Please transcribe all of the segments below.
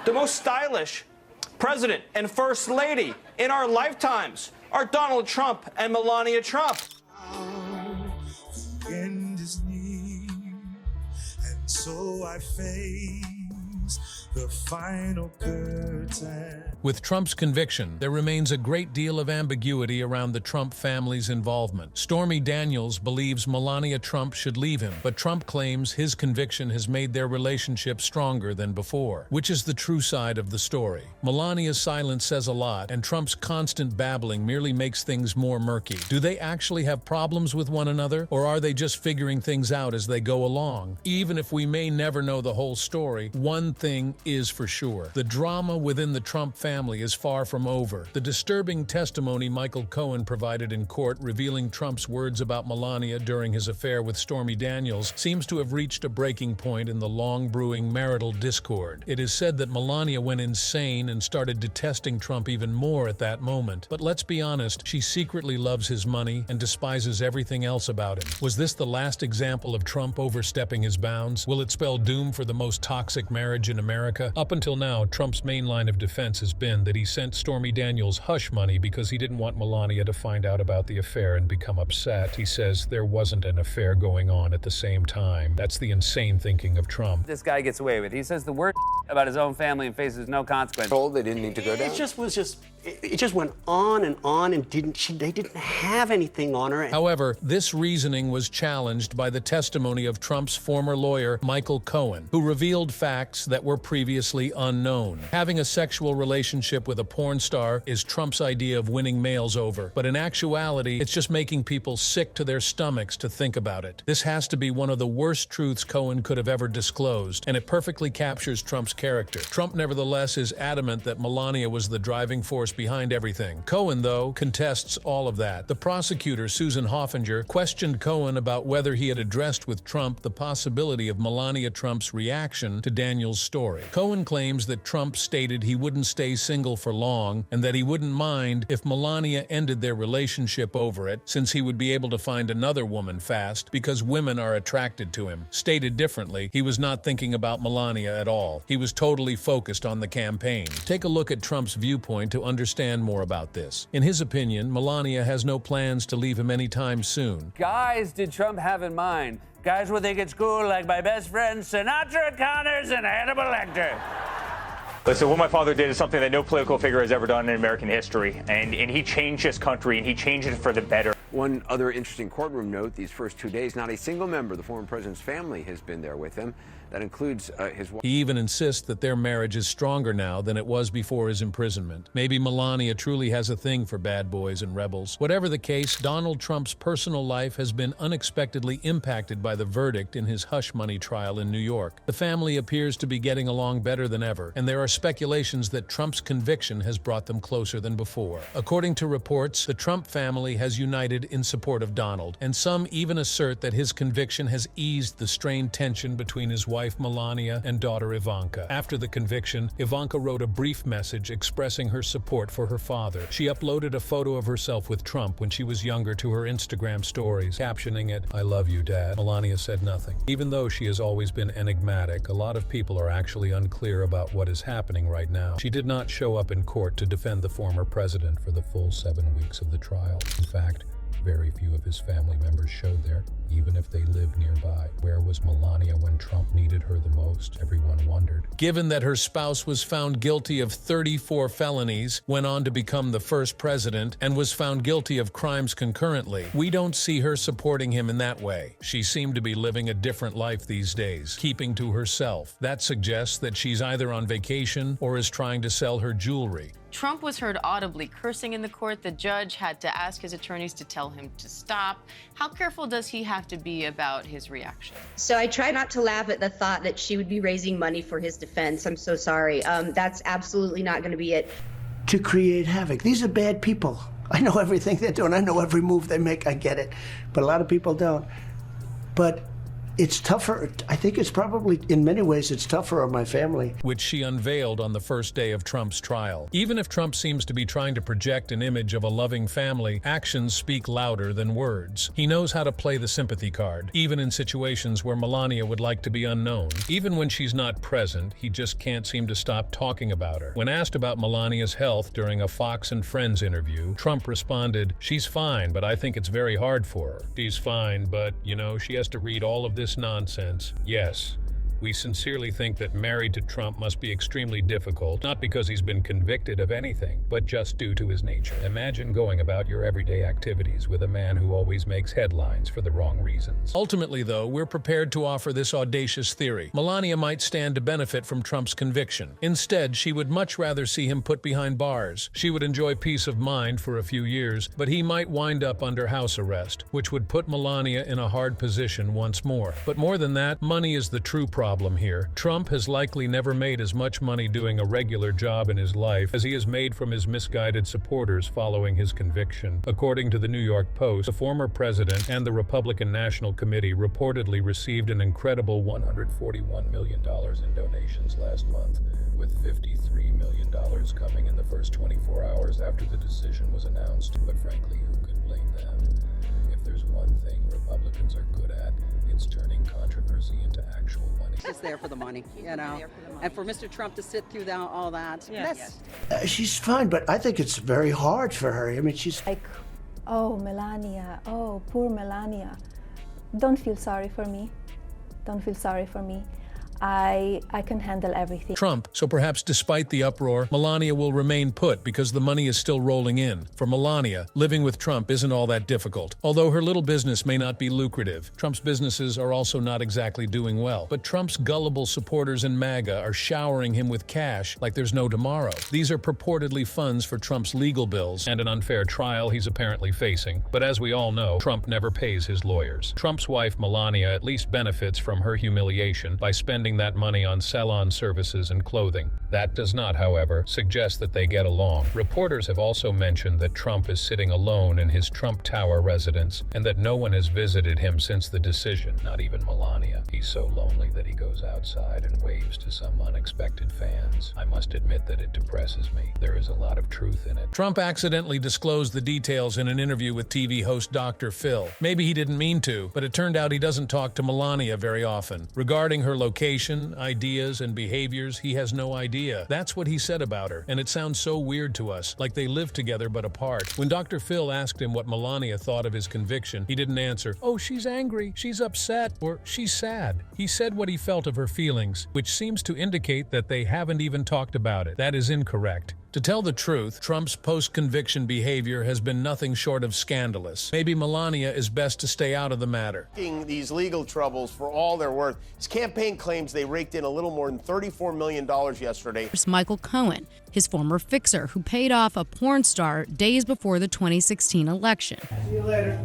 The most stylish president and first lady in our lifetimes are Donald Trump and Melania Trump. End is near, and so I face the final curtain. With Trump's conviction, there remains a great deal of ambiguity around the Trump family's involvement. Stormy Daniels believes Melania Trump should leave him, but Trump claims his conviction has made their relationship stronger than before. Which is the true side of the story? Melania's silence says a lot, and Trump's constant babbling merely makes things more murky. Do they actually have problems with one another, or are they just figuring things out as they go along? Even if we may never know the whole story, one thing is for sure. The drama within the Trump family is far from over. The disturbing testimony Michael Cohen provided in court revealing Trump's words about Melania during his affair with Stormy Daniels seems to have reached a breaking point in the long-brewing marital discord. It is said that Melania went insane and started detesting Trump even more at that moment. But let's be honest, she secretly loves his money and despises everything else about him. Was this the last example of Trump overstepping his bounds? Will it spell doom for the most toxic marriage in America? Up until now, Trump's main line of defense has been that he sent Stormy Daniels hush money because he didn't want Melania to find out about the affair and become upset. He says there wasn't an affair going on at the same time. That's the insane thinking of Trump. This guy gets away with it. He says the worst about his own family and faces no consequence. Told they didn't need to go down. It just went on, and they didn't have anything on her. However, this reasoning was challenged by the testimony of Trump's former lawyer, Michael Cohen, who revealed facts that were previously unknown. Having a sexual relationship with a porn star is Trump's idea of winning males over, but in actuality, it's just making people sick to their stomachs to think about it. This has to be one of the worst truths Cohen could have ever disclosed, and it perfectly captures Trump's character. Trump, nevertheless, is adamant that Melania was the driving force behind everything. Cohen, though, contests all of that. The prosecutor, Susan Hoffinger, questioned Cohen about whether he had addressed with Trump the possibility of Melania Trump's reaction to Daniels' story. Cohen claims that Trump stated he wouldn't stay single for long and that he wouldn't mind if Melania ended their relationship over it, since he would be able to find another woman fast because women are attracted to him. Stated differently, he was not thinking about Melania at all. He was totally focused on the campaign. Take a look at Trump's viewpoint to understand more about this. In his opinion, Melania has no plans to leave him anytime soon. Guys did Trump have in mind? Guys would think it's cool, like my best friends Sinatra, Connors, and Hannibal Lecter. Listen, what my father did is something that no political figure has ever done in American history, and he changed this country, and he changed it for the better. One other interesting courtroom note, these first 2 days, not a single member of the former president's family has been there with him. That includes his wife. He even insists that their marriage is stronger now than it was before his imprisonment. Maybe Melania truly has a thing for bad boys and rebels. Whatever the case, Donald Trump's personal life has been unexpectedly impacted by the verdict in his hush money trial in New York. The family appears to be getting along better than ever, and there are speculations that Trump's conviction has brought them closer than before. According to reports, the Trump family has united in support of Donald, and some even assert that his conviction has eased the strained tension between his wife Melania and daughter Ivanka. After the conviction, Ivanka wrote a brief message expressing her support for her father. She uploaded a photo of herself with Trump when she was younger to her Instagram stories, captioning it, "I love you, Dad." Melania said nothing. Even though she has always been enigmatic, a lot of people are actually unclear about what is happening right now. She did not show up in court to defend the former president for the full 7 weeks of the trial. In fact, very few of his family members showed there, even if they lived nearby. Where was Melania when Trump needed her the most? Everyone wondered. Given that her spouse was found guilty of 34 felonies, went on to become the first president, and was found guilty of crimes concurrently, we don't see her supporting him in that way. She seemed to be living a different life these days, keeping to herself. That suggests that she's either on vacation or is trying to sell her jewelry. Trump was heard audibly cursing in the court. The judge had to ask his attorneys to tell him to stop. How careful does he have to be about his reaction? So I try not to laugh at the thought that she would be raising money for his defense. I'm so sorry. That's absolutely not going to be it. To create havoc. These are bad people. I know everything they're doing. I know every move they make. I get it. But a lot of people don't. But It's tougher. I think it's probably, in many ways, it's tougher on my family. Which she unveiled on the first day of Trump's trial. Even if Trump seems to be trying to project an image of a loving family, actions speak louder than words. He knows how to play the sympathy card, even in situations where Melania would like to be unknown. Even when she's not present, he just can't seem to stop talking about her. When asked about Melania's health during a Fox and Friends interview, Trump responded, "She's fine, but I think it's very hard for her. She's fine, but, you know, she has to read all of this nonsense." Yes. We sincerely think that married to Trump must be extremely difficult, not because he's been convicted of anything, but just due to his nature. Imagine going about your everyday activities with a man who always makes headlines for the wrong reasons. Ultimately, though, we're prepared to offer this audacious theory. Melania might stand to benefit from Trump's conviction. Instead, she would much rather see him put behind bars. She would enjoy peace of mind for a few years, but he might wind up under house arrest, which would put Melania in a hard position once more. But more than that, money is the true problem here. Trump has likely never made as much money doing a regular job in his life as he has made from his misguided supporters following his conviction. According to the New York Post, the former president and the Republican National Committee reportedly received an incredible $141 million in donations last month, with $53 million coming in the first 24 hours after the decision was announced. But frankly, who can blame them? If there's one thing Republicans are good at, it's turning controversy into actual money. She's there for the money, you know. And for Mr. Trump to sit through all that, She's fine, but I think it's very hard for her. I mean, she's like, oh, Melania, oh, poor Melania. Don't feel sorry for me. Don't feel sorry for me. I can handle everything. Trump, so perhaps despite the uproar, Melania will remain put because the money is still rolling in. For Melania, living with Trump isn't all that difficult. Although her little business may not be lucrative, Trump's businesses are also not exactly doing well. But Trump's gullible supporters in MAGA are showering him with cash like there's no tomorrow. These are purportedly funds for Trump's legal bills and an unfair trial he's apparently facing. But as we all know, Trump never pays his lawyers. Trump's wife, Melania, at least benefits from her humiliation by spending that money on salon services and clothing. That does not, however, suggest that they get along. Reporters have also mentioned that Trump is sitting alone in his Trump Tower residence and that no one has visited him since the decision, not even Melania. He's so lonely that he goes outside and waves to some unexpected fans. I must admit that it depresses me. There is a lot of truth in it. Trump accidentally disclosed the details in an interview with TV host Dr. Phil. Maybe he didn't mean to, but it turned out he doesn't talk to Melania very often. Regarding her location, ideas, and behaviors, he has no idea. That's what he said about her, and it sounds so weird to us, like they live together but apart. When Dr. Phil asked him what Melania thought of his conviction, he didn't answer, "Oh, she's angry, she's upset," or "she's sad." He said what he felt of her feelings, which seems to indicate that they haven't even talked about it. That is incorrect. To tell the truth, Trump's post-conviction behavior has been nothing short of scandalous. Maybe Melania is best to stay out of the matter. These legal troubles for all they're worth. His campaign claims they raked in a little more than $34 million yesterday. There's Michael Cohen, his former fixer, who paid off a porn star days before the 2016 election. See you later.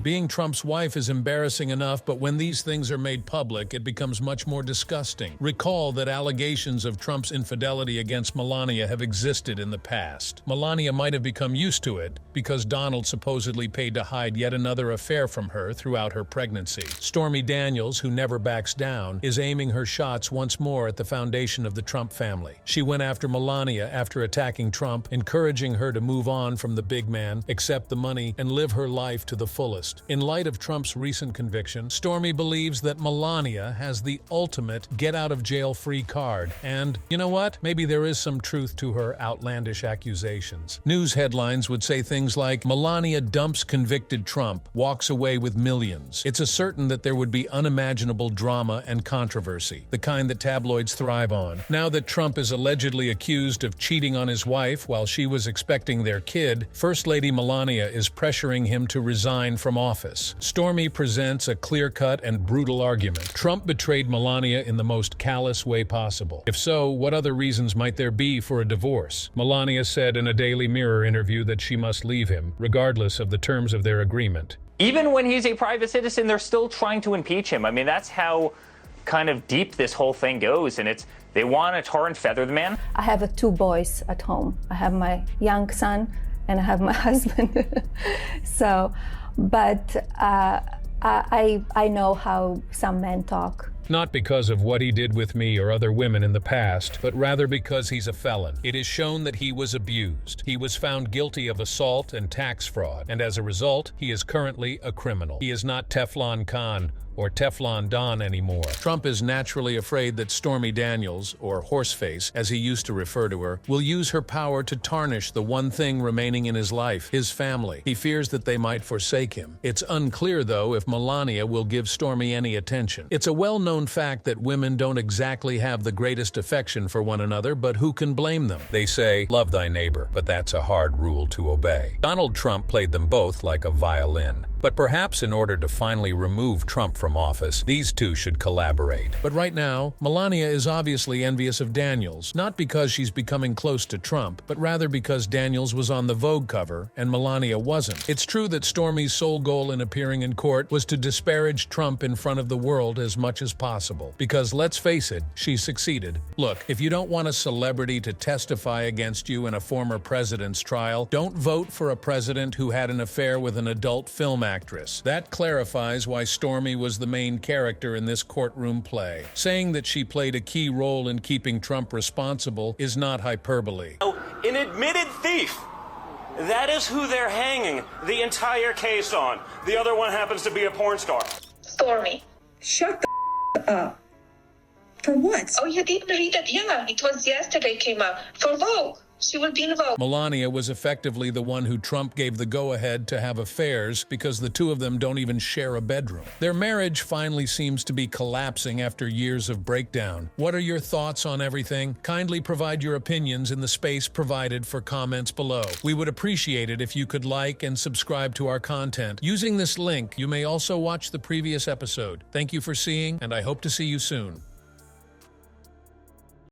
Being Trump's wife is embarrassing enough, but when these things are made public, it becomes much more disgusting. Recall that allegations of Trump's infidelity against Melania have existed in the past. Melania might have become used to it because Donald supposedly paid to hide yet another affair from her throughout her pregnancy. Stormy Daniels, who never backs down, is aiming her shots once more at the foundation of the Trump family. She went after Melania after attacking Trump, encouraging her to move on from the big man, accept the money, and live her life to the fullest. In light of Trump's recent conviction, Stormy believes that Melania has the ultimate get-out-of-jail-free card. And, you know what? Maybe there is some truth to her outlandish accusations. News headlines would say things like, "Melania dumps convicted Trump, walks away with millions." It's a certain that there would be unimaginable drama and controversy, the kind that tabloids thrive on. Now that Trump is allegedly accused of cheating on his wife while she was expecting their kid, First Lady Melania is pressuring him to resign from office. Stormy presents a clear-cut and brutal argument. Trump betrayed Melania in the most callous way possible. If so, what other reasons might there be for a divorce? Melania said in a Daily Mirror interview that she must leave him, regardless of the terms of their agreement. Even when he's a private citizen, they're still trying to impeach him. I mean, that's how kind of deep this whole thing goes, and they want to tar and feather the man. I have 2 boys at home. I have my young son and I have my husband. So, but I know how some men talk. Not because of what he did with me or other women in the past, but rather because he's a felon. It is shown that he was abused. He was found guilty of assault and tax fraud, and as a result, he is currently a criminal. He is not Teflon Khan or Teflon Don anymore. Trump is naturally afraid that Stormy Daniels, or Horseface, as he used to refer to her, will use her power to tarnish the one thing remaining in his life, his family. He fears that they might forsake him. It's unclear, though, if Melania will give Stormy any attention. It's a well-known fact that women don't exactly have the greatest affection for one another, but who can blame them? They say, love thy neighbor, but that's a hard rule to obey. Donald Trump played them both like a violin. But perhaps in order to finally remove Trump from office, these two should collaborate. But right now, Melania is obviously envious of Daniels, not because she's becoming close to Trump, but rather because Daniels was on the Vogue cover and Melania wasn't. It's true that Stormy's sole goal in appearing in court was to disparage Trump in front of the world as much as possible. Because let's face it, she succeeded. Look, if you don't want a celebrity to testify against you in a former president's trial, don't vote for a president who had an affair with an adult film actress. That clarifies why Stormy was the main character in this courtroom play. Saying that she played a key role in keeping Trump responsible is not hyperbole. An admitted thief. That is who they're hanging the entire case on. The other one happens to be a porn star. Stormy. Shut the up. For what? Oh, you didn't read it? Yeah, it was yesterday came out. For Vogue. She will be in Vogue. Melania was effectively the one who Trump gave the go-ahead to have affairs because the two of them don't even share a bedroom. Their marriage finally seems to be collapsing after years of breakdown. What are your thoughts on everything? Kindly provide your opinions in the space provided for comments below. We would appreciate it if you could like and subscribe to our content. Using this link, you may also watch the previous episode. Thank you for seeing, and I hope to see you soon.